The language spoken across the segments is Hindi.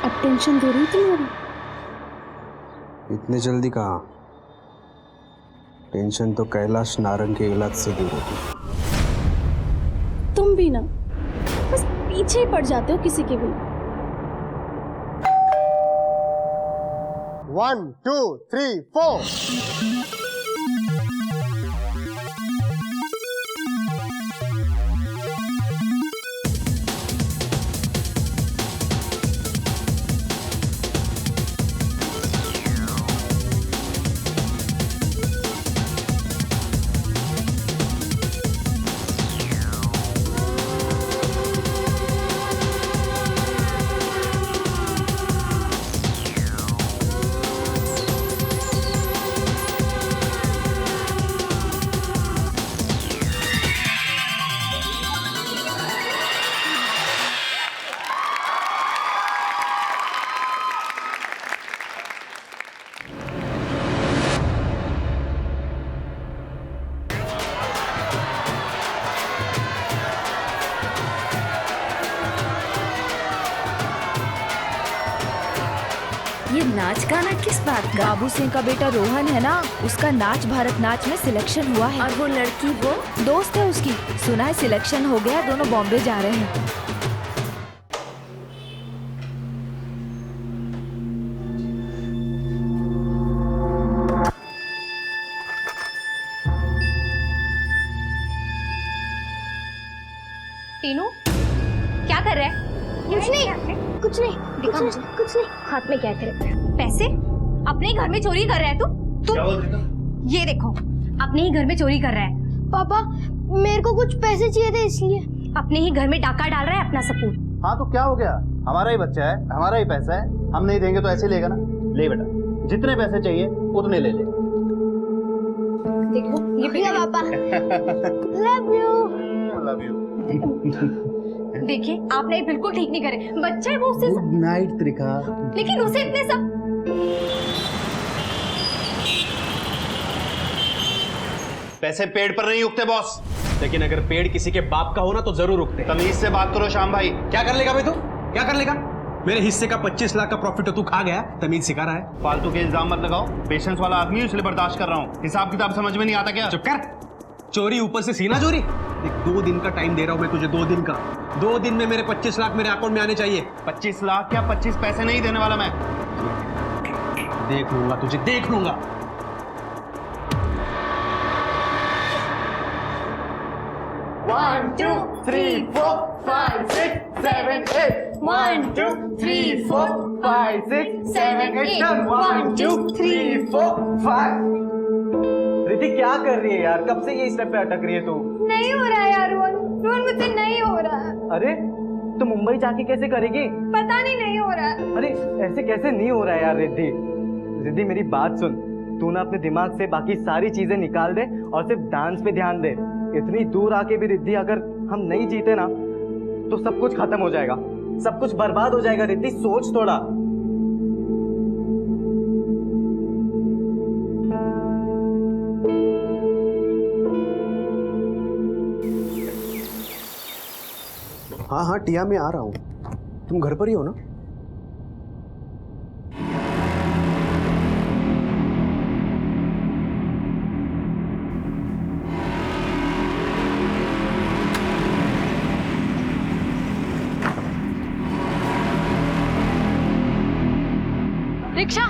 अब टेंशन दे रही तुम्हारी? इतने जल्दी कहाँ? टेंशन तो कैलाश नारंग के इलाज से दूर होगी। तुम भी ना बस पीछे ही पड़ जाते हो किसी के भी। 1 2 3 4 ये नाच गाना किस बात का? बाबू सिंह का बेटा रोहन है ना, उसका नाच भारत नाच में सिलेक्शन हुआ है। और वो लड़की वो दोस्त है उसकी, सुना है सिलेक्शन हो गया, दोनों बॉम्बे जा रहे हैं। टीनू क्या कर रहा है? कुछ नहीं दिखा मुझे। कुछ नहीं। हाथ में क्या है तेरे? पैसे? अपने ही घर में चोरी कर रहा है तू? ये देखो, अपने ही घर में चोरी कर रहा है। पापा मेरे को कुछ पैसे चाहिए थे इसलिए। अपने ही घर में डाका डाल रहा है अपना सपूत। हाँ तो क्या हो गया, हमारा ही बच्चा है, हमारा ही पैसा है, हम नहीं देंगे तो ऐसे लेगा ना। ले बेटा, जितने पैसे चाहिए उतने ले ले। देखो ये भैया पापा लव यू। देखिए आपने बिल्कुल ठीक नहीं करे, बच्चा है वो, उससे गुड नाइट त्रिका। लेकिन उसे इतने सब। पैसे पेड़ पर नहीं उगते बॉस। लेकिन अगर पेड़ किसी के बाप का हो ना तो जरूर उगते। तमीज से बात करो श्याम भाई। क्या कर लेगा भाई तू? क्या कर लेगा? मेरे हिस्से का 25 लाख का प्रॉफिट तू खा गया, तमीज सिखा रहा है। फालतू के इल्जाम मत लगाओ, पेशेंस वाला आदमी है, इसलिए बर्दाश्त कर रहा हूँ। हिसाब किताब समझ में नहीं आता क्या? चुप कर। चोरी ऊपर से सीना चोरी। देख 2 दिन का टाइम दे रहा हूं मैं तुझे, 2 दिन का। 2 दिन में मेरे 25 लाख मेरे अकाउंट में आने चाहिए। 25 लाख क्या 25 पैसे नहीं देने वाला मैं। देख लूंगा तुझे, देख लूंगा। One, 2, 3, 4, 5, 6, 7, 8. 1, 2, 3, 4, 5, 6, 7, 8. Done. 1, 2, 3, 4, 5. रितिक क्या कर रही है यार? कब से ये स्टेप पे अटक रही है तू? नहीं हो रहा है यार रोहन, रोहन मुझसे नहीं हो रहा है। अरे तो मुंबई जाके कैसे करेगी? पता नहीं हो रहा है। अरे ऐसे कैसे नहीं हो रहा है यार रिद्धि? रिद्धि मेरी बात सुन, तू ना अपने दिमाग से बाकी सारी चीजें निकाल दे और सिर्फ डांस पे ध्यान दे। इतनी दूर आके भी रिद्धि अगर हम नहीं जीते ना तो सब कुछ खत्म हो जाएगा, सब कुछ बर्बाद हो जाएगा। रिद्धि सोच थोड़ा। हाँ हाँ टिया मैं आ रहा हूँ, तुम घर पर ही हो ना? रिक्शा।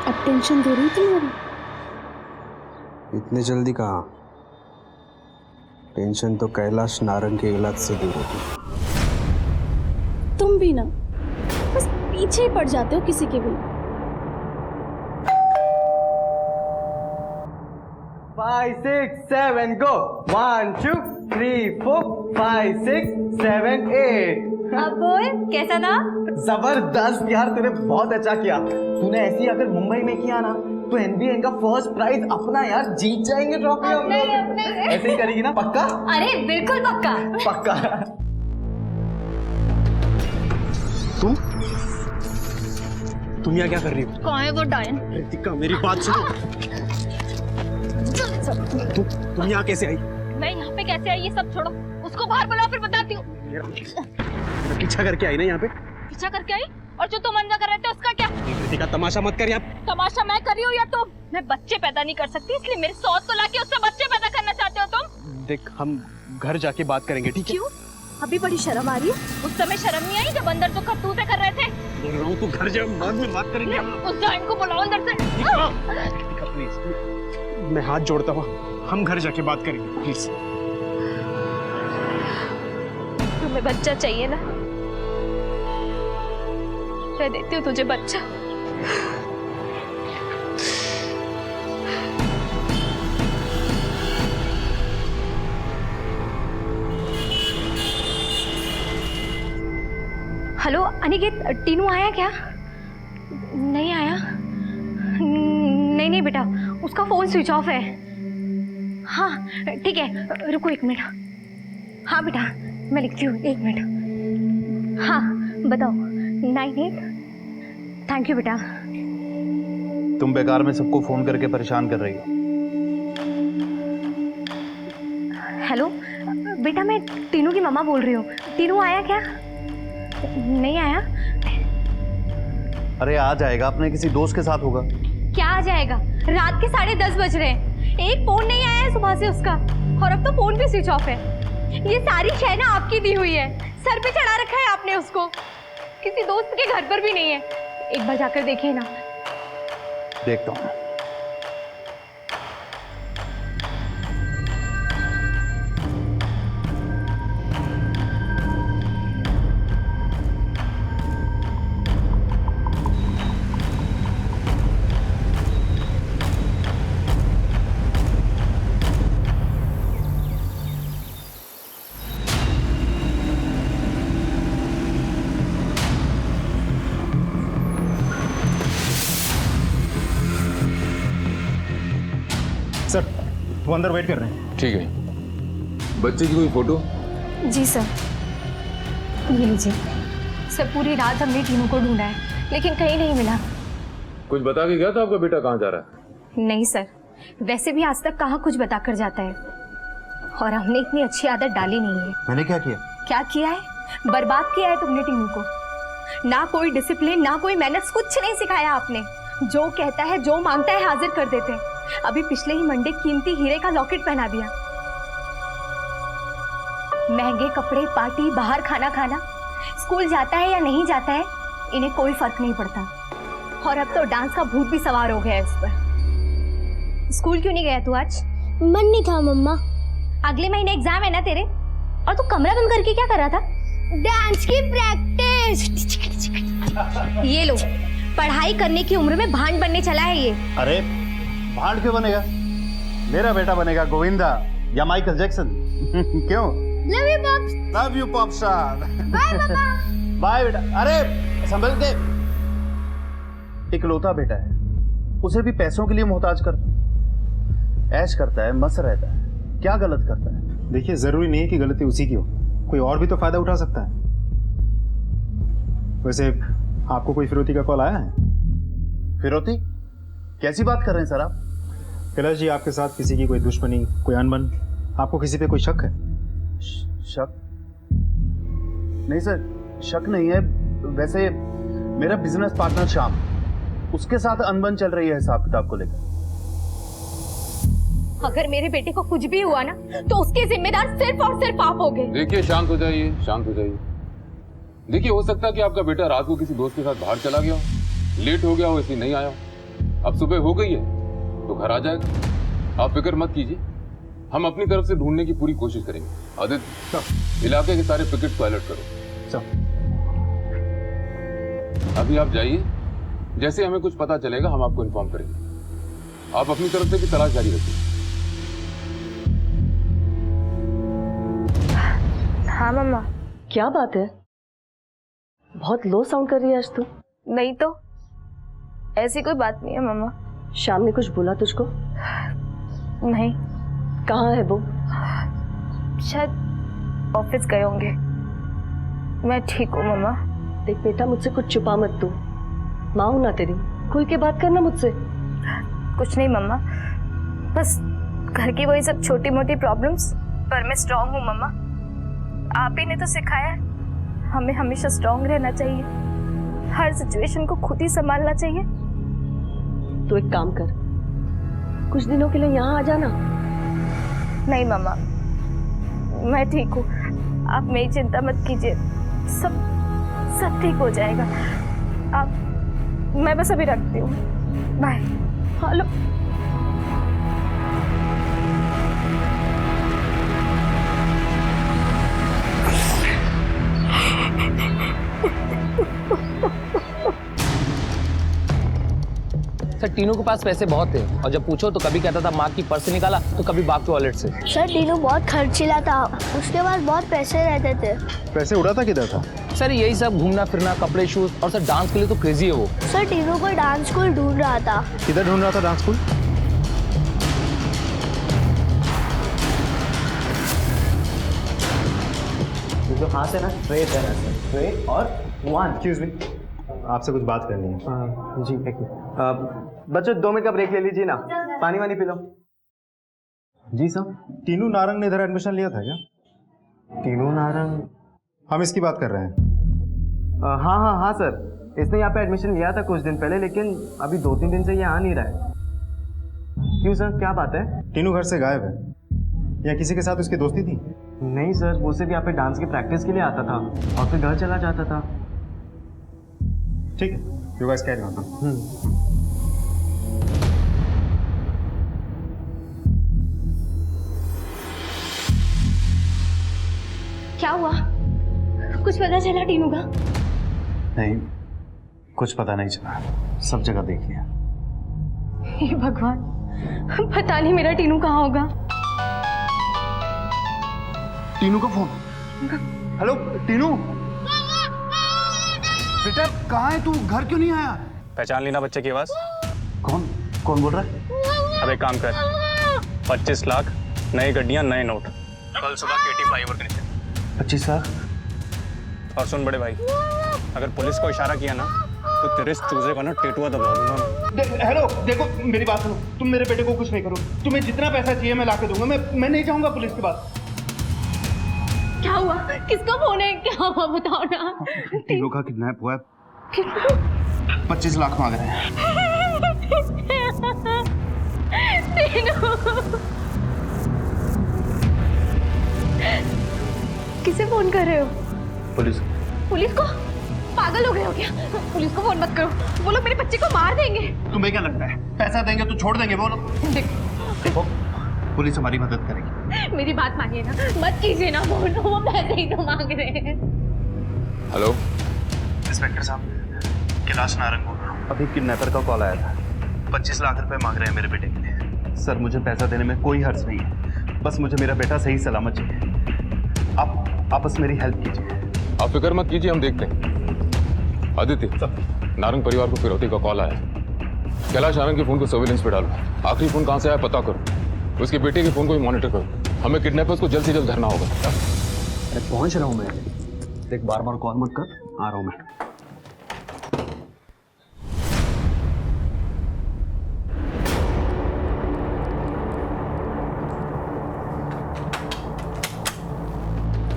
अब टेंशन दे रही तुम्हारी? इतने जल्दी कहाँ? टेंशन तो कैलाश नारंग के इलाज से दूर होगी। तुम भी ना बस पीछे ही पड़ जाते हो किसी के भी। 5 6 7 go 1 2 3 4 5 6 7 8 अब बोल कैसा था? जबरदस्त यार, तूने बहुत अच्छा किया। तूने ऐसी अगर मुंबई में किया ना तो NBA का फर्स्ट प्राइज अपना यार, जीत जाएंगे ट्रॉफी हम लोग। ऐसे ही करेगी ना? पक्का? अरे बिल्कुल पक्का। पक्का। तुम यहाँ क्या कर रही हो? कौन है वो डायन? रितिका मेरी बात सुनो। तुम यहाँ कैसे आई? मैं यहाँ पे कैसे आई ये सब छोड़ो, उसको बाहर बुलाओ फिर बताती हूँ। मेरा पीछा करके आई ना यहाँ पे? पीछा करके आई? और जो तुम अंजा कर रहे थे उसका क्या? रितिका तमाशा मत कर यहाँ। तमाशा मैं कर रही हूँ या तुम? मैं बच्चे पैदा नहीं कर सकती, इसलिए मेरे सौस को लाके उससे बच्चे पैदा करना चाहते हो तुम? देख हम घर जाके बात करेंगे, ठीक है? क्यों? अभी बड़ी शर्म आ रही है? उस समय शर्म नहीं आई जब अंदर जो करतूतें कर रहे थे? बोल रहा हूँ तू घर जा, बाद में बात करेंगे हम लोग। उस डायन को बुलाओ अंदर से। रितिका प्लीज, मैं हाथ जोड़ता हूँ, हम घर जाके बात करेंगे प्लीज। तुम्हें बच्चा चाहिए ना? मैं देती हूँ तुझे बच्चा। हेलो अनिकेत, टीनू आया क्या? नहीं आया। नहीं बेटा, उसका फोन स्विच ऑफ है। हाँ ठीक है, रुको 1 मिनट। हाँ बेटा मैं लिखती हूँ, 1 मिनट। हाँ बताओ। 98। थैंक यू बेटा। तुम बेकार में सबको फोन करके परेशान कर रही हो। हेलो बेटा, मैं टीनू की मम्मा बोल रही हूँ। टीनू आया क्या? नहीं आया। अरे आ जाएगा, अपने किसी दोस्त के साथ होगा। क्या आ जाएगा? रात के 10:30 बज रहे हैं, एक फोन नहीं आया है सुबह से उसका, और अब तो फोन भी स्विच ऑफ है। ये सारी शय ना आपकी दी हुई है, सर पे चढ़ा रखा है आपने उसको। किसी दोस्त के घर पर भी नहीं है, एक बार जाकर देखिए ना। देखता हूँ। सर वो अंदर वेट कर रहे हैं। ठीक है। बच्चे की कोई फोटो? जी सर, ये लीजिए। सर पूरी रात हमने टीनू को ढूंढा है, लेकिन कहीं नहीं मिला। कुछ बता के गया था आपका बेटा कहाँ जा रहा है? नहीं सर, वैसे भी आज तक कहाँ कुछ बता कर जाता है, और हमने इतनी अच्छी आदत डाली नहीं है। मैंने क्या किया? क्या किया है? बर्बाद किया है तुमने टीनू को। ना कोई डिसिप्लिन, ना कोई मैनर्स, कुछ नहीं सिखाया आपने। जो कहता है, जो मांगता है हाजिर कर देते हैं। अभी पिछले ही मंडे कीमती हीरे का लॉकेट पहना दिया। महंगे कपड़े, पार्टी, बाहर खाना खाना, स्कूल जाता है या नहीं जाता है इन्हें कोई फर्क नहीं पड़ता। और अब तो डांस का भूत भी सवार हो गया है उस पर। स्कूल क्यों नहीं गया तू आज? मन नहीं था मम्मा। अगले महीने एग्जाम है ना तेरे, और तू कमरा बंद करके क्या कर रहा था? डांस की प्रैक्टिस। ये लो, पढ़ाई करने की उम्र में भांड बनने चला है ये। अरे भांड क्यों बनेगा? मेरा बेटा बनेगा गोविंदा या माइकल जैक्सन। क्यों? Love you pops. Love you pop star. Bye मम्मा। बाय बेटा। अरे संभल के। इकलौता बेटा है, उसे भी पैसों के लिए मोहताज करता, ऐश करता है, मस्त रहता है। क्या गलत करता है? देखिए जरूरी नहीं है कि गलती उसी की हो, कोई और भी तो फायदा उठा सकता है। वैसे आपको कोई फिरौती का कॉल आया है? फिरौती? कैसी बात कर रहे हैं सर आप? कैलाश जी, आपके साथ किसी की कोई दुश्मनी, कोई अनबन, आपको किसी पे कोई शक है? शक? नहीं सर, शक नहीं है। वैसे मेरा बिजनेस पार्टनर श्याम, उसके साथ अनबन चल रही है हिसाब किताब को लेकर। अगर मेरे बेटे को कुछ भी हुआ ना तो उसके जिम्मेदार सिर्फ और सिर्फ आप होगे। देखिए शांत हो जाइए, शांत हो जाइए। देखिए हो सकता है कि आपका बेटा रात को किसी दोस्त के साथ बाहर चला गया हो, लेट हो गया हो, इसलिए नहीं आया। अब सुबह हो गई है तो घर आ जाएगा। आप फिक्र मत कीजिए, हम अपनी तरफ से ढूंढने की पूरी कोशिश करेंगे। आदित्य, इलाके के सारे पिकेट को अलर्ट करो। अभी आप जाइए, जैसे हमें कुछ पता चलेगा हम आपको इन्फॉर्म करेंगे। आप अपनी तरफ से भी तलाश जारी रखिए। हाँ मम्मा। क्या बात है, बहुत लो साउंड कर रही है आज तू। नहीं तो ऐसी कोई बात नहीं है मम्मा। शाम ने कुछ बोला तुझको? नहीं। कहाँ है वो? शायद ऑफिस गए होंगे। मैं ठीक हूँ मम्मा। देख बेटा, मुझसे कुछ छुपा मत तू, माँ हूं ना तेरी, खुल के बात करना मुझसे। कुछ नहीं मम्मा, बस घर की वही सब छोटी मोटी प्रॉब्लम्स, पर मैं स्ट्रांग हूँ मम्मा। आप ही ने तो सिखाया है हमें हमेशा स्ट्रांग रहना चाहिए, हर सिचुएशन को खुद ही संभालना चाहिए। तो एक काम कर, कुछ दिनों के लिए यहाँ आ जाना। नहीं मम्मा, मैं ठीक हूँ, आप मेरी चिंता मत कीजिए, सब ठीक हो जाएगा। मैं बस अभी रखती हूँ, बाय। हेलो। सर टीनू के पास पैसे बहुत थे और जब पूछो तो कभी कहता था माँ की पर्स से निकाला तो कभी बाप के वॉलेट से। सर टीनू बहुत खर्चीला था, उसके पास बहुत पैसे रहते थे। पैसे उड़ाता किधर था? सर यही सब घूमना फिरना, कपड़े, शूज, और सर डांस के लिए तो क्रेजी है वो। सर टीनू को डांस स्कूल ढूंढ रहा था। किधर ढूंढ रहा था डांस स्कूल? जो हाथ है ना स्ट्रेट है ना सर, स्ट्रेट और 1। एक्सक्यूज मी, आपसे कुछ बात करनी है। जी एक मिनट। बच्चों 2 मिनट का ब्रेक ले लीजिए ना, पानी वानी पी लो। जी सर। टीनू नारंग ने इधर एडमिशन लिया था क्या? टीनू नारंग? हम इसकी बात कर रहे हैं। हाँ सर, इसने यहाँ पे एडमिशन लिया था कुछ दिन पहले, लेकिन अभी 2-3 दिन से ये आ नहीं रहा है। क्यों सर, क्या बात है? टीनू घर से गायब है, या किसी के साथ उसकी दोस्ती थी? नहीं सर, वो सिर्फ यहाँ पे डांस की प्रैक्टिस के लिए आता था और फिर घर चला जाता था। ठीक है, यू गाइस कैरी ऑन। क्या हुआ? कुछ पता चला टीनू का? नहीं, कुछ पता नहीं चला, सब जगह देख लिया। हे भगवान, पता नहीं मेरा टीनू कहाँ होगा। टीनू का फोन। हेलो टीनू, बेटा कहाँ है तू? घर क्यों नहीं आया? पहचान ली ना बच्चे की आवाज? कौन बोल रहा है? अब एक काम कर, 25 लाख, नई गड्डियां, नए नोट, कल सुबह केटी फ्लाईओवर के नीचे। 25 लाख? और सुन बड़े भाई, अगर पुलिस को इशारा किया ना तो तेरे इस चूजे का ना टेटुआ दबा दूंगा। हेलो देखो, मेरी बात सुनो, तुम मेरे बेटे को कुछ नहीं करो, तुम्हें जितना पैसा चाहिए मैं लाके दूंगा। मैं नहीं जाऊंगा पुलिस के पास। क्या हुआ? किसका फोन है? क्या हुआ बताओ ना। टीनू का किडनैप हुआ है, 25 लाख मांग रहे हैं। किसे फोन कर रहे हो? पुलिस। पुलिस को? पागल हो गए हो क्या? पुलिस को फोन मत करो, वो लोग मेरे बच्चे को मार देंगे। तुम्हें क्या लगता है पैसा देंगे तो छोड़ देंगे वो लोग? देखो, पुलिस हमारी मदद करेगी। मेरी बात मानिए ना, मत कीजिए ना फोन, वो पैसे ही तो मांग रहे हैं। हेलो इंस्पेक्टर साहब, कैलाश नारंग बोल रहा हूँ। अभी किडनैपर का कॉल आया था, 25 लाख रुपए मांग रहे हैं मेरे बेटे के लिए। सर मुझे पैसा देने में कोई हर्ज नहीं है, बस मुझे मेरा बेटा सही सलामत चाहिए। आप बस मेरी हेल्प कीजिए। आप फिक्र मत कीजिए, हम देखते हैं। आदित्य, नारंग परिवार को फिरौती का कॉल आया, कैलाश नारंग के फोन को सर्विलेंस पे डालो, आखिरी फोन कहाँ से आया पता करो, उसके बेटे के फोन को भी मॉनिटर करो, हमें किडनैपर्स को जल्द से जल्द धरना होगा। अरे पहुंच रहा हूँ मैं, देख बार बार कॉल मत कर, आ रहा हूँ मैं।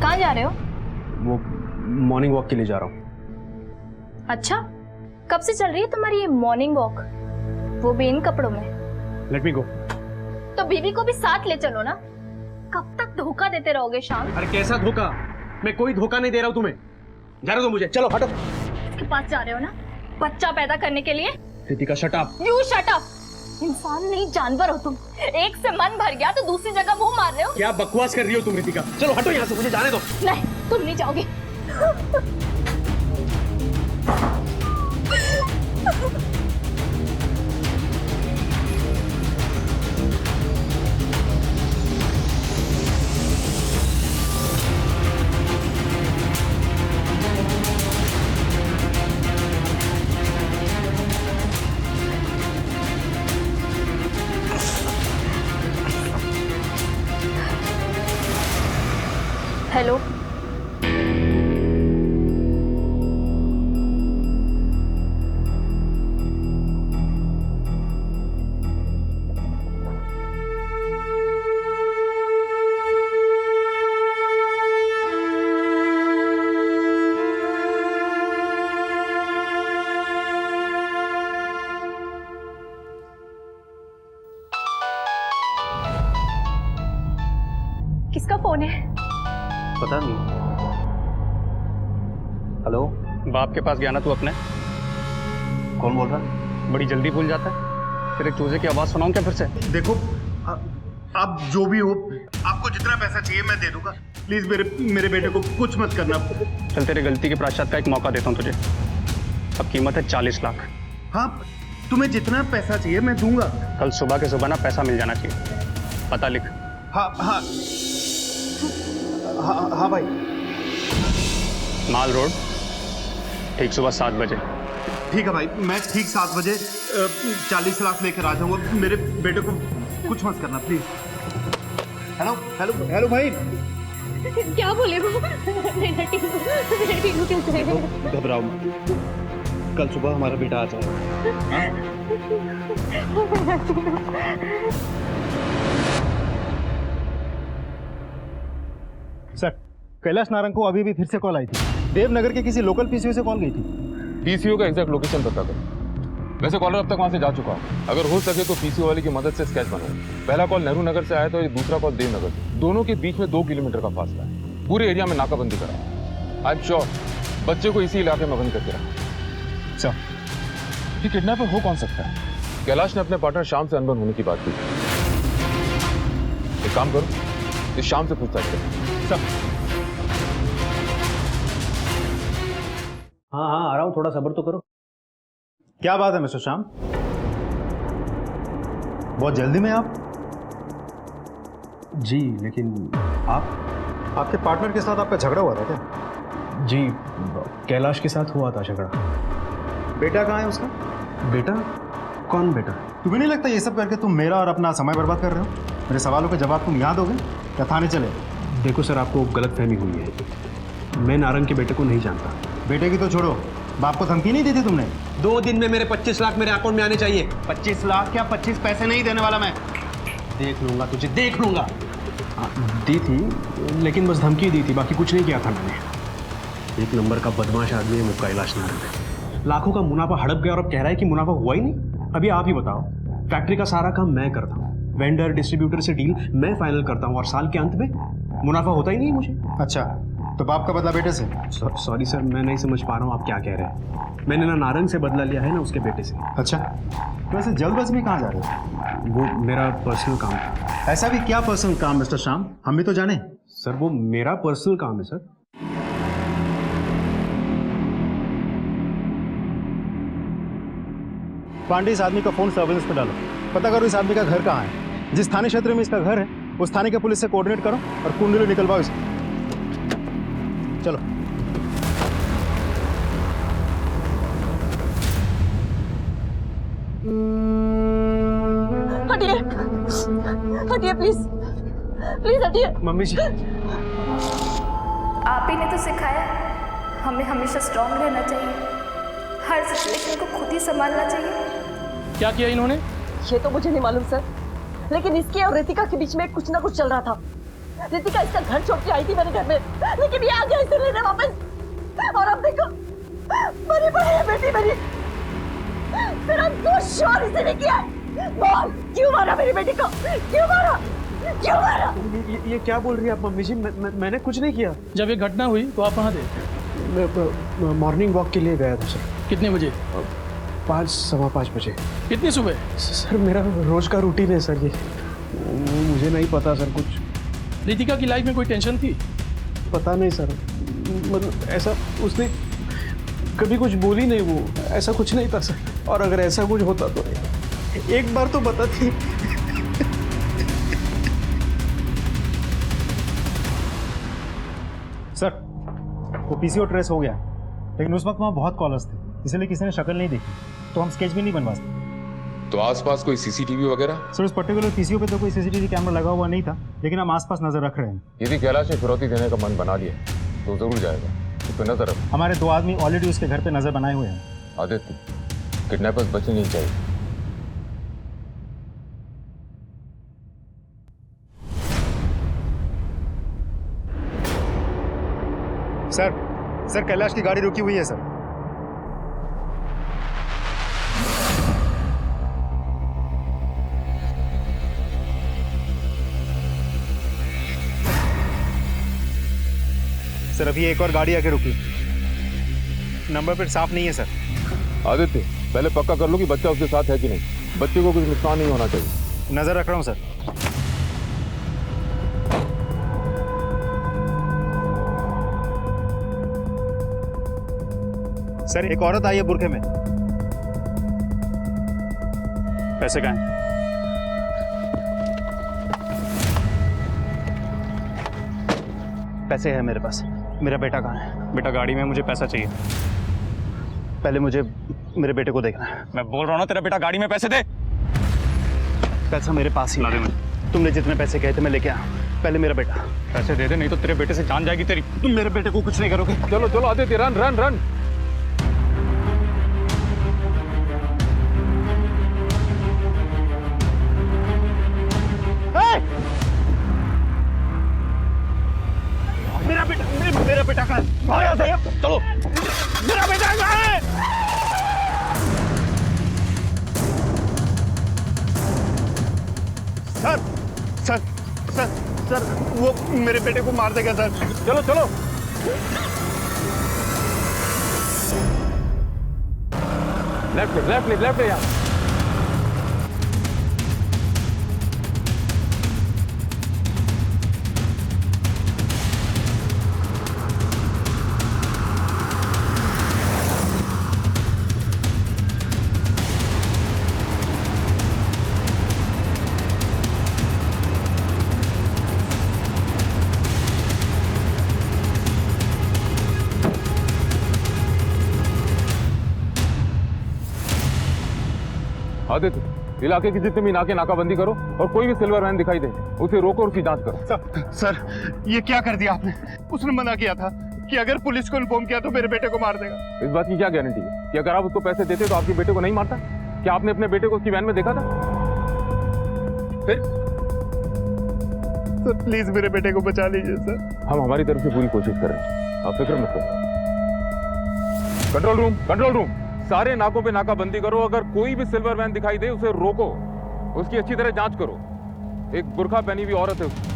कहाँ जा रहे हो? वो मॉर्निंग वॉक के लिए जा रहा हूँ। अच्छा, कब से चल रही है तुम्हारी ये मॉर्निंग वॉक, वो भी इन कपड़ों में? लेट मी गो। तो बीवी को भी साथ ले चलो ना, कब तक धोखा देते रहोगे शाम? अरे कैसा धोखा? मैं कोई धोखा नहीं दे रहा हूँ तुम्हें, जाने दो मुझे, चलो हटो। इसके पास जा रहे हो ना, बच्चा पैदा करने के लिए? Ritika shut up. You shut up. इंसान नहीं जानवर हो तुम, एक से मन भर गया तो दूसरी जगह मुंह मार रहे हो। क्या बकवास कर रही हो तुम रितिका? चलो हटो यहाँ से, मुझे जाने दो। नहीं, तुम नहीं जाओगे। हेलो, किसका फोन है? पता नहीं। हेलो, बाप के पास गया ना तू अपने? कौन बोल रहा है? बड़ी जल्दी भूल जाता है। तेरे चूजे की आवाज सुनाऊं क्या फिर से? देखो, आप जो भी हो, आपको जितना पैसा चाहिए मैं दे दूंगा। प्लीज मेरे बेटे को कुछ मत करना। चल तेरे गलती के प्रायश्चित का एक मौका देता हूँ तुझे। अब कीमत है 40 लाख। हाँ, तुम्हें जितना पैसा चाहिए मैं दूंगा। कल सुबह के सुबह ना पैसा मिल जाना चाहिए। पता लिख। हाँ हाँ हाँ हाँ भाई। माल रोड, ठीक सुबह 7 बजे। ठीक है भाई, मैं ठीक 7 बजे 40 लाख लेकर आ जाऊंगा। मेरे बेटे को कुछ मत करना प्लीज। हेलो हेलो हेलो भाई। क्या बोले वो? मेरा टीनू कैसे है? घबराओ मत, कल सुबह हमारा बेटा आ जाएगा। सर, कैलाश नारंग को अभी भी फिर से कॉल आई थी। देवनगर के किसी लोकल पीसीओ से कॉल गई थी। पीसीओ का एग्जैक्ट लोकेशन पता करो। वैसे कॉलर अब तक वहां से जा चुका हूं। अगर हो सके तो पीसीओ वाले की मदद से स्केच बनाओ। पहला कॉल नेहरू नगर से आया तो दूसरा कॉल देवनगर से। दोनों के बीच में 2 किलोमीटर का फासला है। पूरे एरिया में नाकाबंदी करा। आई एम श्योर बच्चे को इसी इलाके में बंद करके रखा। अच्छा, ये किडनैपर हो कौन सकता है? कैलाश ने अपने पार्टनर शाम से अनबन होने की बात की। एक काम करो, इस शाम से पूछताछ करो। हाँ हाँ आ रहा हूँ, थोड़ा सब्र तो करो। क्या बात है मिस्टर श्याम, बहुत जल्दी में आप? जी, लेकिन आप? आपके पार्टनर के साथ आपका झगड़ा हुआ था क्या? जी, कैलाश के साथ हुआ था झगड़ा। बेटा कहाँ है उसका? बेटा? कौन बेटा? तुम्हें नहीं लगता ये सब करके तुम मेरा और अपना समय बर्बाद कर रहे हो? मेरे सवालों के जवाब तुम याद दोगे या थाने चले? देखो सर, आपको गलतफहमी हुई है। मैं नारंग के बेटे को नहीं जानता। बेटे की तो छोड़ो, बाप को धमकी नहीं दी थी तुमने? 2 दिन में मेरे 25 लाख मेरे अकाउंट में आने चाहिए। 25 लाख क्या, 25 पैसे नहीं देने वाला मैं। देख लूंगा तुझे, देख लूंगा। दी थी, लेकिन बस धमकी दी थी, बाकी कुछ नहीं किया था मैंने। एक नंबर का बदमाश आदमी है मुक्का कैलाश नारंग। लाखों का मुनाफा हड़प गया और अब कह रहा है कि मुनाफा हुआ ही नहीं। अभी आप ही बताओ, फैक्ट्री का सारा काम मैं करता हूँ, वेंडर डिस्ट्रीब्यूटर से डील मैं फाइनल करता हूँ और साल के अंत में मुनाफा होता ही नहीं मुझे। अच्छा, तो बाप का बदला बेटे से? सॉरी सर, मैं नहीं समझ पा रहा हूँ आप क्या कह रहे हैं। मैंने ना नारंग से बदला लिया है ना उसके बेटे से। अच्छा, तो वैसे जल्दबाजी में कहाँ जा रहे हो? वो मेरा पर्सनल काम था। ऐसा भी क्या पर्सनल काम मिस्टर श्याम, हम भी तो जाने। सर वो मेरा पर्सनल काम है सर। पांडे, इस आदमी का फोन सर्वेलेंस पे डालो, पता करो इस आदमी का घर कहाँ है। जिस थाने क्षेत्र में इसका घर है उस थाने के पुलिस से कोऑर्डिनेट करो और कुंडली निकलवाओ इसे। चलो। हटिए, हटिए प्लीज, प्लीज हटिए। मम्मी जी, आप ही ने तो सिखाया हमें हमेशा स्ट्रांग रहना चाहिए, हर सिचुएशन को खुद ही संभालना चाहिए। क्या किया इन्होंने? ये तो मुझे नहीं मालूम सर, लेकिन इसके और रितिका के बीच में कुछ ना कुछ चल रहा था। रितिका इसका घर छोड़ के आई थी मेरे घर में, लेकिन ये आ गया इसे लेने वापस। और अब देखो, मरी पड़ी है बेटी मेरी। मेरा दोस्त शोर इसे नहीं किया। बोल, क्यों मारा मेरी बेटी को? क्यों मारा? क्यों मारा? ये क्या बोल रही है आप मम्मी जी? मैंने कुछ नहीं किया। जब ये घटना हुई तो आप कहाँ थे? मैं मॉर्निंग वॉक के लिए गया था सर। कितने बजे? 5, सवा 5 बजे। कितनी सुबह? सर मेरा रोज का रूटीन है सर ये, मुझे नहीं पता सर कुछ। रितिका की लाइफ में कोई टेंशन थी? पता नहीं सर, मतलब ऐसा उसने कभी कुछ बोली नहीं, वो ऐसा कुछ नहीं था सर। और अगर ऐसा कुछ होता तो एक बार तो बताती। सर, वो पीसीओ ट्रेस हो गया, लेकिन उस वक्त वहाँ बहुत कॉलर्स थे, इसलिए किसी ने शक्ल नहीं देखी, तो हम स्केच भी नहीं बनवा सकते। तो आसपास कोई सीसीटीवी वगैरह? सर, उस पर्टिकुलर पीसीओ पे तो कोई सीसीटीवी कैमरा लगा हुआ नहीं था, लेकिन हम आसपास नजर रख रहे हैं। यदि कैलाश ने फिरौती देने का मन बना लिया तो जरूर जाएगा, उस पर नजर रखो। हमारे 2 आदमी ऑलरेडी उसके घर पे नजर बनाए हुए हैं। आदित्य, किडनैपर्स बचने नहीं चाहिए। सर कैलाश की गाड़ी रुकी हुई है सर। सर, अभी एक और गाड़ी आके रुकी, नंबर प्लेट साफ नहीं है सर। आदित्य, पहले पक्का कर लो कि बच्चा उसके साथ है कि नहीं। बच्चे को कुछ नुकसान नहीं होना चाहिए। नजर रख रहा हूं सर। सर, एक औरत आई है बुरखे में। पैसे कहाँ हैं? पैसे हैं मेरे पास। मेरा बेटा कहाँ है? बेटा गाड़ी में, मुझे पैसा चाहिए। पहले मुझे मेरे बेटे को देखना है। मैं बोल रहा हूँ ना, तेरा बेटा गाड़ी में पैसे दे। पैसा मेरे पास ही है। तुमने जितने पैसे कहे थे मैं लेके आया। पहले मेरा बेटा। पैसे दे दे, नहीं तो तेरे बेटे से जान जाएगी तेरी। तुम मेरे बेटे को कुछ नहीं करोगे। चलो चलो आदित्य, रन रन रन। मेरा बेटा कहाँ है? चलो, मेरा बेटा कहाँ है? सर, वो मेरे बेटे को मार देगा सर। चलो चलो। लेफ्ट यार। आदित्य, इलाके की जितनी भी नाकाबंदी करो और कोई भी सिल्वर वैन दिखाई दे उसे रोको और उसकी जांच करो। सर, ये क्या कर दिया आपने? उसने मना किया था कि अगर पुलिस को इन्फॉर्म किया तो मेरे बेटे को मार देगा। इस बात की क्या गारंटी है कि अगर आप उसको पैसे देते तो आपके बेटे को नहीं मारता? क्या आपने अपने बेटे को उसकी वैन में देखा था? फिर सर, प्लीज मेरे बेटे को बचा लीजिए सर। हम हमारी तरफ से पूरी कोशिश कर रहे हैं, आप फिक्र मत करो। कंट्रोल रूम, सारे नाकों पे नाकाबंदी करो। अगर कोई भी सिल्वर वैन दिखाई दे उसे रोको, उसकी अच्छी तरह जांच करो। एक बुर्खा पहनी हुई औरत है उसकी।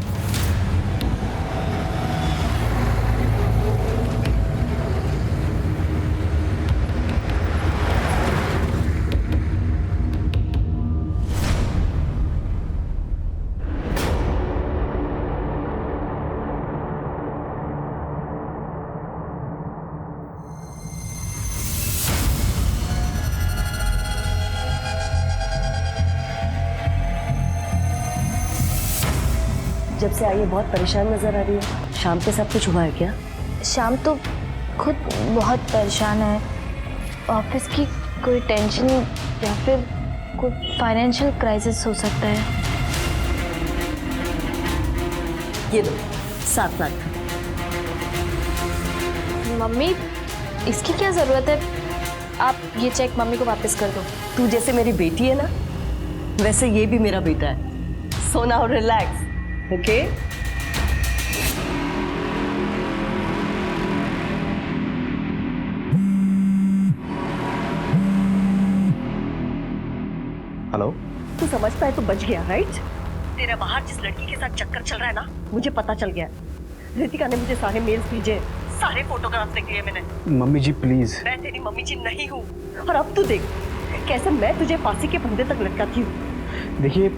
जब से आई है बहुत परेशान नजर आ रही है। शाम पे सब कुछ हुआ है क्या? शाम तो खुद बहुत परेशान है। ऑफिस की कोई टेंशन या फिर कोई फाइनेंशियल क्राइसिस हो सकता है। ये लो 7 लाख। मम्मी, इसकी क्या ज़रूरत है? आप ये चेक मम्मी को वापस कर दो। तू जैसे मेरी बेटी है ना, वैसे ये भी मेरा बेटा है। सोना और रिलैक्स, ओके? हेलो। तू समझ पाए तो बच गया, राइट? तेरा बाहर जिस लड़की के साथ चक्कर चल रहा है ना, मुझे पता चल गया। रितिका ने मुझे सारे मेल्स भेजे, सारे फोटोग्राफ्स देख लिए मैंने। Mummy ji please. मैं तेरी मम्मी जी नहीं हूँ। और अब तू देख कैसे मैं तुझे फांसी के फंदे तक लटकाती हूँ। देखिए,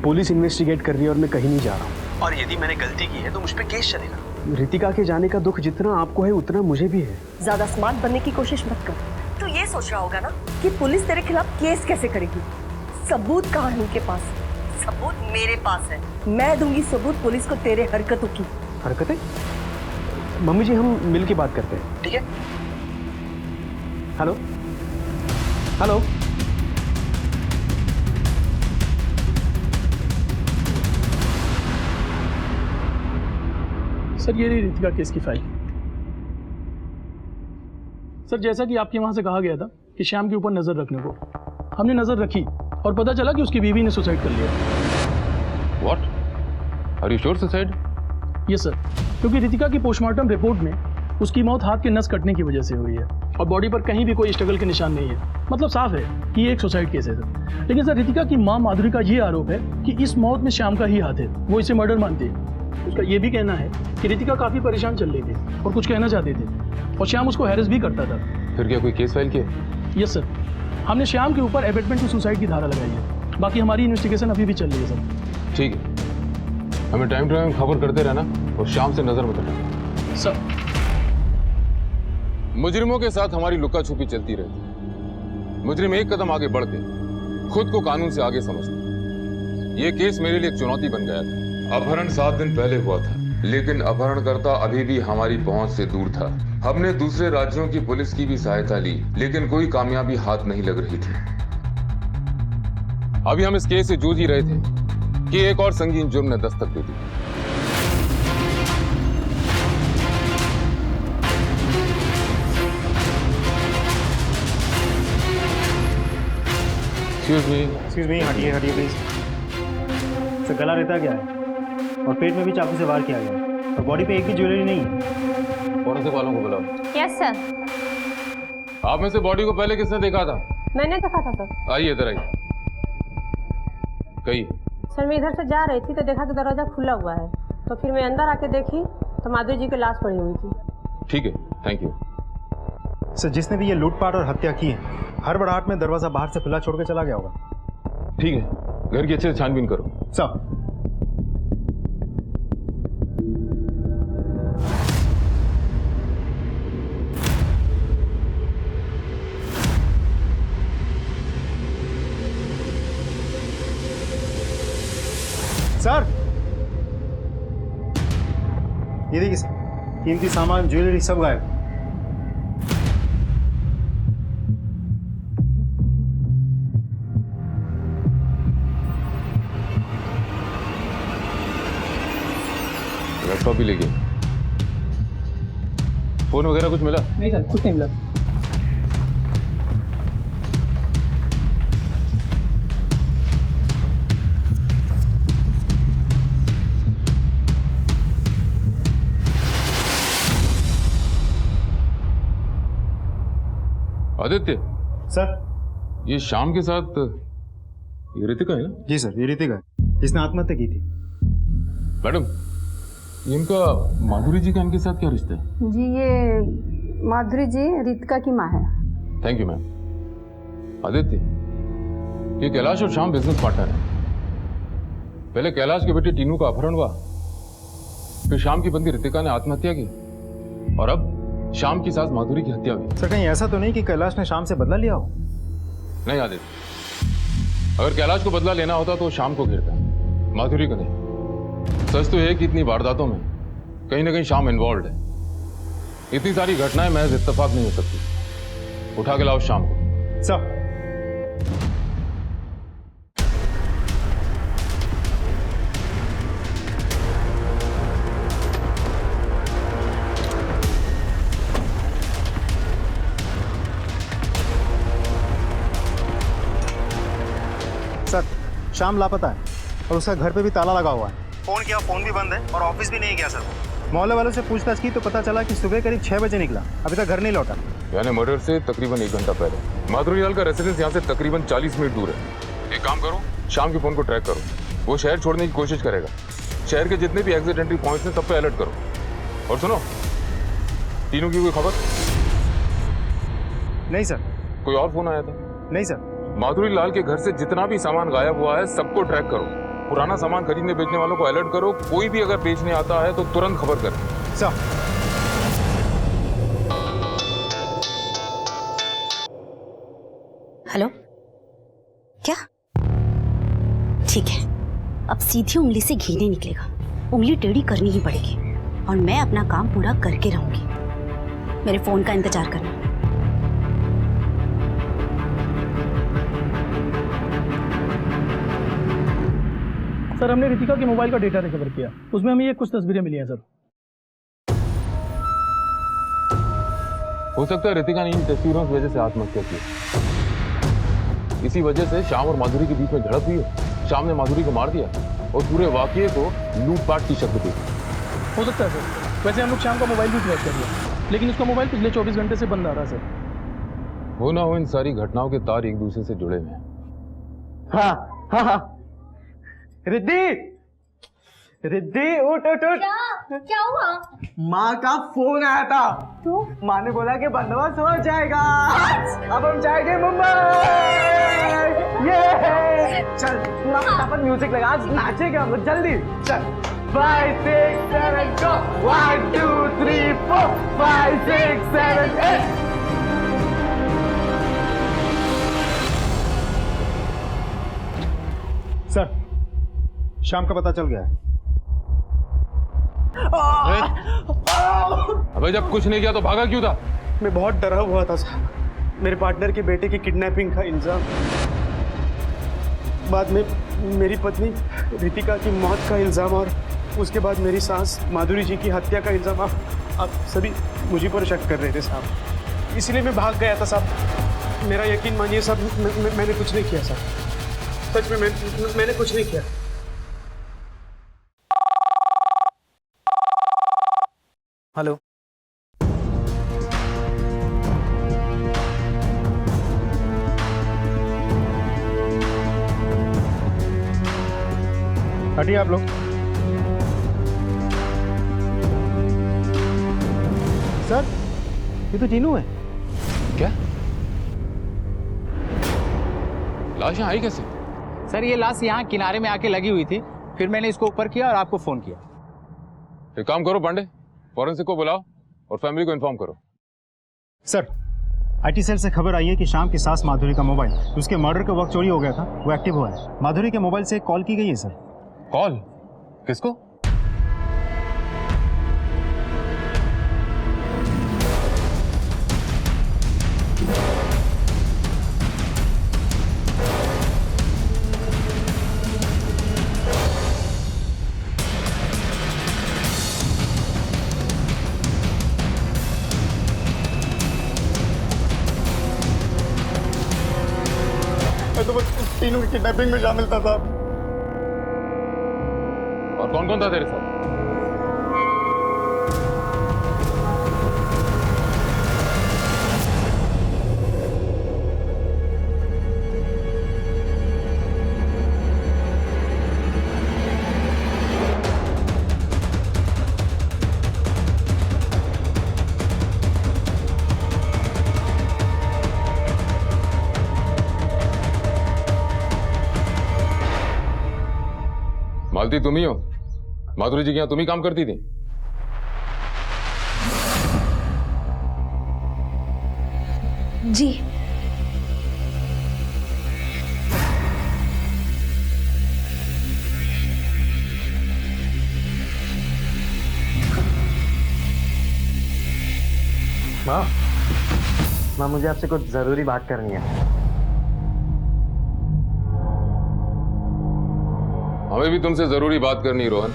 पुलिस इन्वेस्टिगेट कर रही है और मैं कहीं नहीं जा रहा हूँ। और यदि मैंने गलती की है तो मुझ पे केस चलेगा। रितिका के जाने का दुख जितना आपको है उतना मुझे भी है। ज्यादा स्मार्ट बनने की कोशिश मत कर। तू ये सोच रहा होगा ना कि पुलिस तेरे खिलाफ केस कैसे करेगी। सबूत कहाँ है उनके पास? सबूत मेरे पास है। मैं दूंगी सबूत पुलिस को तेरे हरकतों की। हरकतें? मम्मी जी, हम मिल के बात करते हैं, ठीक है? Hello hello. सर ये रही रितिका केस की फाइल। सर जैसा कि आपके वहां से कहा गया था कि श्याम के ऊपर नजर रखने को, हमने नजर रखी और पता चला कि उसकी बीवी ने सुसाइड कर लिया। What? Are you sure suicide? Yes sir, क्योंकि रितिका की पोस्टमार्टम रिपोर्ट में उसकी मौत हाथ के नस कटने की वजह से हुई है और बॉडी पर कहीं भी कोई स्ट्रगल के निशान नहीं है। मतलब साफ है कि ये एक सुसाइड केस है सर। लेकिन सर रितिका की मां माधुरी का ये आरोप है कि इस मौत में श्याम का ही हाथ है, वो इसे मर्डर मानती है। उसका ये भी कहना है कि रितिका काफी परेशान चल रही थी और कुछ कहना चाहती थी और श्याम उसको हैरेस भी करता था। फिर क्या कोई केस फाइल किया? यस सर, हमने श्याम के ऊपर एबेटमेंट टू सुसाइड की धारा लगाई है। बाकी हमारी इन्वेस्टिगेशन अभी भी चल रही है सर। ठीक है, हमें टाइम टू टाइम खबर करते रहना और शाम से नजर मत हटाना। सर मुजरिमों के साथ हमारी लुका छुपी चलती रहती है। मुजरिम एक कदम आगे बढ़ के खुद को कानून से आगे समझते। ये केस मेरे लिए एक चुनौती बन गया था। अपहरण 7 दिन पहले हुआ था, लेकिन अपहरणकर्ता अभी भी हमारी पहुंच से दूर था। हमने दूसरे राज्यों की पुलिस की भी सहायता ली, लेकिन कोई कामयाबी हाथ नहीं लग रही थी। अभी हम इस केस से जूझ ही रहे थे कि एक और संगीन जुर्म ने दस्तक दे दी। एक्सक्यूज मी, हटिए हटिए प्लीज। सर गला रहता क्या है और पेट में भी चाकू से वार किया गया और बॉडी पे एक भी ज्वेलरी नहीं है। फौरन वालों को बुलाओ। Yes sir. आप में से बॉडी को पहले किसने देखा था? मैंने देखा था सर। आइए इधर आइए। कहिए। सर मैं इधर से जा रही थी तो देखा कि दरवाजा खुला हुआ है, तो फिर मैं अंदर आके देखी तो माधुरी जी की लाश पड़ी हुई थी। ठीक है, थैंक यू। सर जिसने भी ये लूटपाट और हत्या की है, हड़बड़ाहट में दरवाजा बाहर से खुला छोड़ के चला गया होगा। ठीक है, घर की अच्छे से छानबीन करो। सर सर ये देखिए सर, कीमती सामान ज्वेलरी सब गायब। लैपटॉप भी ले गए। फोन वगैरह कुछ मिला? नहीं सर, कुछ नहीं मिला। आदित्य सर ये शाम के साथ ये रितिका है ना? जी सर, ये रितिका है जिसने आत्महत्या की थी। मैडम इनका माधुरी जी का इनके साथ क्या रिश्ता है? जी ये माधुरी जी रितिका की माँ है। Thank you ma'am. आदित्य ये कैलाश और श्याम बिजनेस पार्टनर है। पहले कैलाश के बेटे टीनू का अपहरण हुआ, फिर श्याम की बंदी रितिका ने आत्महत्या की और अब श्याम की सास माधुरी की हत्या हुई। सर कहीं ऐसा तो नहीं कि कैलाश ने शाम से बदला लिया हो? नहीं आदित्य, अगर कैलाश को बदला लेना होता तो शाम को घेरता, माधुरी को नहीं। सच तो यह कि इतनी वारदातों में कहीं ना कहीं शाम इन्वॉल्व है। इतनी सारी घटनाएं महज इत्तेफाक नहीं हो सकती। उठा के लाओ शाम को। सर सर शाम लापता है और उसका घर पे भी ताला लगा हुआ है। फोन किया, फोन भी बंद है और ऑफिस भी नहीं गया सर। मोहल्ले वालों से पूछताछ की तो पता चला कि सुबह करीब 6 बजे निकला, अभी तक घर नहीं लौटा। यानी मर्डर से तकरीबन 1 घंटा पहले। माधुरी लाल का रेसिडेंस यहाँ से तकरीबन 40 मिनट दूर है। एक काम करो, शाम के फोन को ट्रैक करो। वो शहर छोड़ने की कोशिश करेगा। शहर के जितने भी एग्जिट एंट्री पॉइंट्स हैं सब पे अलर्ट करो। और सुनो, तीनों की कोई खबर? नहीं सर। कोई और फोन आया था? नहीं सर। माधुरी लाल के घर से जितना भी सामान गायब हुआ है सबको ट्रैक करो। पुराना सामान खरीदने बेचने वालों को अलर्ट करो। कोई भी अगर बेचने आता है तो तुरंत खबर करें। सर हेलो, क्या? ठीक है, अब सीधी उंगली से घी नहीं निकलेगा, उंगली टेढ़ी करनी ही पड़ेगी और मैं अपना काम पूरा करके रहूंगी। मेरे फोन का इंतजार करना। सर हमने रितिका के मोबाइल का डेटा रिकवर किया, उसमें हमें ये कुछ तस्वीरें मिली हैं सर। हो सकता है रितिका ने इन तस्वीरों की वजह से आत्महत्या की। इसी वजह से श्याम और माधुरी के बीच में झड़प हुई है। श्याम ने माधुरी को मार दिया और पूरे वाकये को लूटपाट की शक्ल दी। हो सकता है सर। वैसे हम लोग शाम का मोबाइल भी ट्रैक कर लिया, लेकिन उसका मोबाइल पिछले 24 घंटे से बंद आ रहा है सर। हो ना हो, इन सारी घटनाओं के तार एक दूसरे से जुड़े हुए हैं। हाँ हाँ हाँ। रिद्धि, रिद्धि उठ उठ उठ। क्या हुआ? माँ का फोन आया था। तो माँ ने बोला कि बंदोबस्त हो जाएगा, अब हम जाएंगे मुंबई। ये चल पूरा फटाफट म्यूजिक लगा, आज नाचेंगे हम लोग, जल्दी चल। 5 6 7 go 1 2 3 4 5 6 7 8। सर, शाम का पता चल गया है। अबे जब कुछ नहीं किया तो भागा क्यों था? मैं बहुत डरा हुआ था साहब। मेरे पार्टनर के बेटे की किडनैपिंग का इल्जाम, बाद में मेरी पत्नी रितिका की मौत का इल्जाम और उसके बाद मेरी सास माधुरी जी की हत्या का इल्जाम। आप सभी मुझे पर शक कर रहे थे साहब, इसलिए मैं भाग गया था साहब। मेरा यकीन मानिए साहब, मैंने कुछ नहीं किया साहब, सच में मैंने कुछ नहीं किया। हेलो, हटिए आप लोग। सर, ये तो टीनू है। क्या? लाश यहाँ आई कैसे? सर ये लाश यहाँ किनारे में आके लगी हुई थी, फिर मैंने इसको ऊपर किया और आपको फोन किया। एक काम करो पांडे, फॉरेंसिक को बुलाओ और फैमिली को इन्फॉर्म करो। सर, आईटी सेल से खबर आई है कि शाम की सास माधुरी का मोबाइल उसके मर्डर के वक्त चोरी हो गया था, वो एक्टिव हुआ है। माधुरी के मोबाइल से एक कॉल की गई है सर। कॉल? किसको? तो बस टीनू की किडनैपिंग में शामिल था साहब। और कौन कौन था तेरे साथ? मालती तुम ही हो? माधुरी जी के यहाँ तुम ही काम करती थी? जी। माँ मुझे आपसे कुछ जरूरी बात करनी है। हमें भी तुमसे जरूरी बात करनी है रोहन।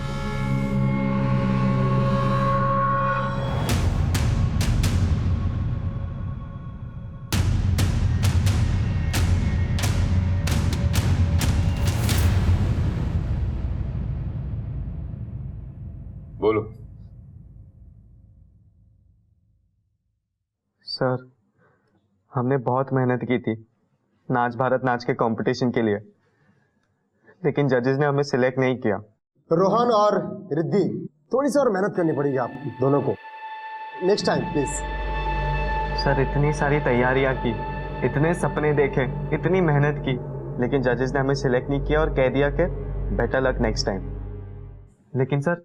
बोलो। सर, हमने बहुत मेहनत की थी नाच भारत नाच के कंपटीशन के लिए, लेकिन जजेस ने हमें सिलेक्ट नहीं किया। रोहन और रिद्धि, थोड़ी सी और मेहनत करनी पड़ेगी आप दोनों को, नेक्स्ट टाइम प्लीज। सर, इतनी सारी तैयारियां की, इतने सपने देखे, इतनी मेहनत की, लेकिन जजेस ने हमें सिलेक्ट नहीं किया और कह दिया कि बेटर लक नेक्स्ट टाइम। लेकिन सर,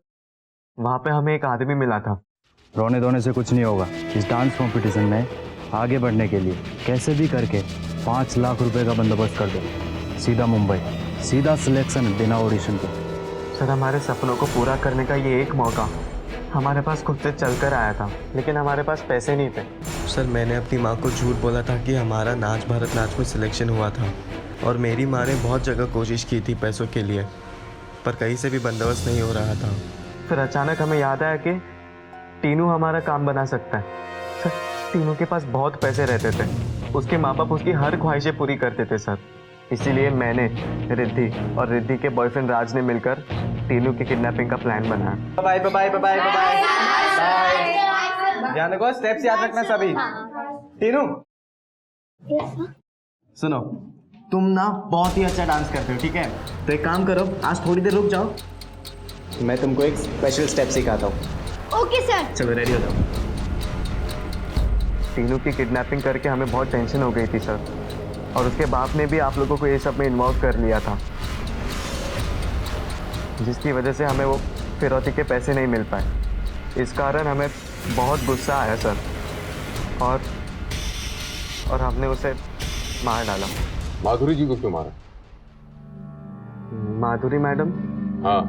वहां पे हमें एक आदमी मिला था। रोने धोने से कुछ नहीं होगा। इस डांस कंपटीशन में आगे बढ़ने के लिए कैसे भी करके 5 लाख रुपए का बंदोबस्त कर दो, सीधा मुंबई, सीधा सिलेक्शन बिना ऑडिशन के। सर, हमारे सपनों को पूरा करने का ये एक मौका हमारे पास खुद से चलकर आया था, लेकिन हमारे पास पैसे नहीं थे। सर, मैंने अपनी माँ को झूठ बोला था कि हमारा नाच भारत नाच में सिलेक्शन हुआ था, और मेरी माँ ने बहुत जगह कोशिश की थी पैसों के लिए, पर कहीं से भी बंदोबस्त नहीं हो रहा था। फिर अचानक हमें याद आया कि टीनू हमारा काम बना सकता है। सर, तीनों के पास बहुत पैसे रहते थे। उसके माँ बाप उसकी हर ख्वाहिशें पूरी करते थे सर। इसीलिए मैंने, रिद्धि और रिद्धि के बॉयफ्रेंड राज ने मिलकर तीनू की किडनैपिंग का प्लान बनाया। Bye bye bye bye bye bye. ध्यान रखो, स्टेप्स याद रखना सभी। तीनू सुनो, तुम ना बहुत ही अच्छा डांस करते हो, ठीक है? तो एक काम करो, आज थोड़ी देर रुक जाओ, मैं तुमको एक स्पेशल स्टेप सिखाता हूँ। Okay sir. चलो रेडी हो जाओ। तीनू की किडनैपिंग करके हमें बहुत टेंशन हो गई थी सर, और उसके बाप ने भी आप लोगों को ये सब में इन्वॉल्व कर लिया था, जिसकी वजह से हमें वो फिरौती के पैसे नहीं मिल पाए। इस कारण हमें बहुत गुस्सा आया सर, और हमने उसे मार डाला। माधुरी जी को क्यों मारा? माधुरी मैडम? हाँ,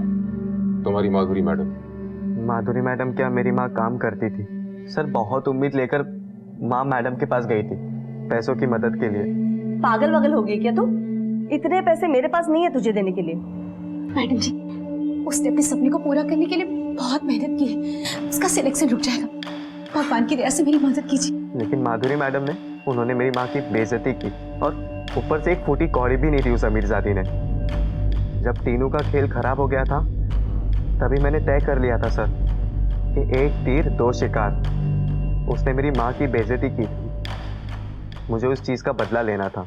तुम्हारी माधुरी मैडम। माधुरी मैडम क्या मेरी माँ काम करती थी सर। बहुत उम्मीद लेकर माँ मैडम के पास गई थी पैसों की मदद के लिए। पागल वगल हो गई क्या तू? इतने पैसे मेरे पास नहीं है तुझे देने के लिए। मैडम जी, उसने अपने सपने को पूरा करने के लिए बहुत मेहनत की है, उसका सिलेक्शन रुक जाएगा, भगवान की दया से मेरी मदद कीजिए। लेकिन माधुरी मैडम ने, उन्होंने मेरी माँ की बेइज्जती की, और ऊपर से एक फूटी कौड़ी भी नहीं थी उस अमीरजादी ने। जब तीनू का खेल खराब हो गया था, तभी मैंने तय कर लिया था सर कि एक तीर दो शिकार। उसने मेरी माँ की बेइज्जती की थी, मुझे उस चीज़ का बदला लेना था,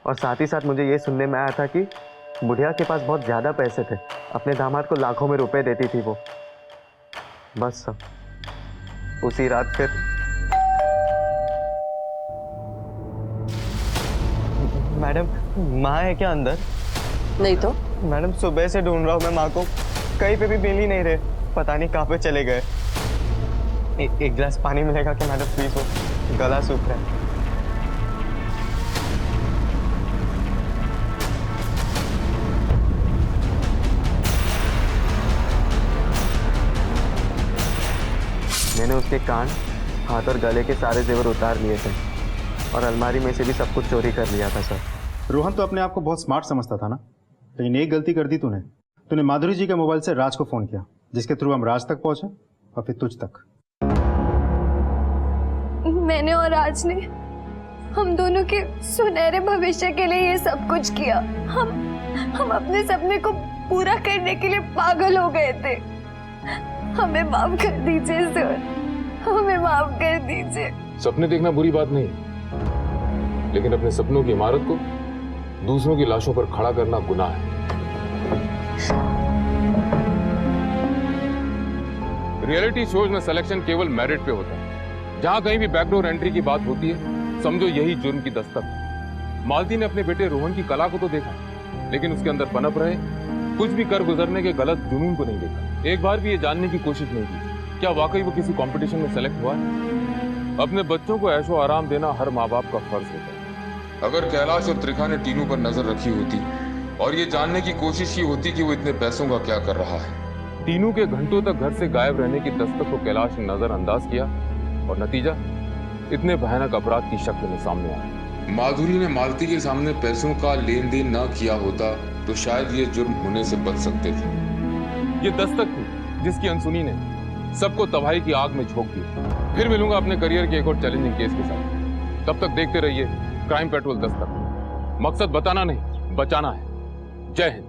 और साथ ही साथ मुझे ये सुनने में आया था कि बुढ़िया के पास बहुत ज़्यादा पैसे थे, अपने दामाद को लाखों में रुपए देती थी वो। बस सर उसी रात फिर मैडम, माँ है क्या अंदर? नहीं तो मैडम, सुबह से ढूंढ रहा हूँ मैं माँ को, कहीं पे भी मिल ही नहीं रहे, पता नहीं कहाँ पे चले गए। एक गिलास पानी मिलेगा क्या मैडम प्लीज? वो गला सूख रहा है। मैंने उसके कान, हाथ और गले के सारे जेवर उतार लिए थे, और अलमारी में से भी सब कुछ चोरी कर लिया था सर। रोहन तो अपने आप को बहुत स्मार्ट समझता था ना, लेकिन एक गलती कर दी तूने माधुरी जी के मोबाइल से राज को फोन किया, जिसके थ्रू हम राज तक पहुंचे और फिर तुझ तक। मैंने और राज ने हम दोनों के सुनहरे भविष्य के लिए ये सब कुछ किया। हम अपने सपने को पूरा करने के लिए पागल हो गए थे। हमें माफ कर दीजिए सर, हमें माफ कर दीजिए। सपने देखना बुरी बात नहीं, लेकिन अपने सपनों की इमारत को दूसरों की लाशों पर खड़ा करना गुनाह है। रियलिटी शोज में सिलेक्शन केवल मेरिट पे होता है। जहां कहीं भी बैकडोर एंट्री की बात होती है, समझो यही जुर्म की दस्तक है। मालती ने अपने बेटे रोहन की कला को तो देखा, लेकिन उसके अंदर पनप रहे कुछ भी कर गुजरने के गलत जुनून को नहीं देखा। एक बार भी ये जानने की कोशिश नहीं की क्या वाकई वो किसी कंपटीशन में सेलेक्ट हुआ है। अपने बच्चों को ऐशो आराम देना हर माँ बाप का फर्ज होता है। अगर कैलाश और त्रिखा ने तीनों पर नजर रखी होती और ये जानने की कोशिश की होती कि वो इतने पैसों का क्या कर रहा है। तीनों के घंटों तक घर से गायब रहने की दस्तक को कैलाश ने नजरअंदाज किया, और नतीजा इतने भयानक अपराध की शक्ल में सामने आया। माधुरी ने मालती के सामने पैसों का लेन देन न किया होता तो शायद ये जुर्म होने से बच सकते थे। ये दस्तक थी जिसकी अनसुनी ने सबको तबाही की आग में झोंक दिया। फिर मिलूंगा अपने करियर के एक और चैलेंजिंग केस के साथ। तब तक देखते रहिए क्राइम पेट्रोल दस्तक। मकसद बताना नहीं, बचाना है। जय हिंद।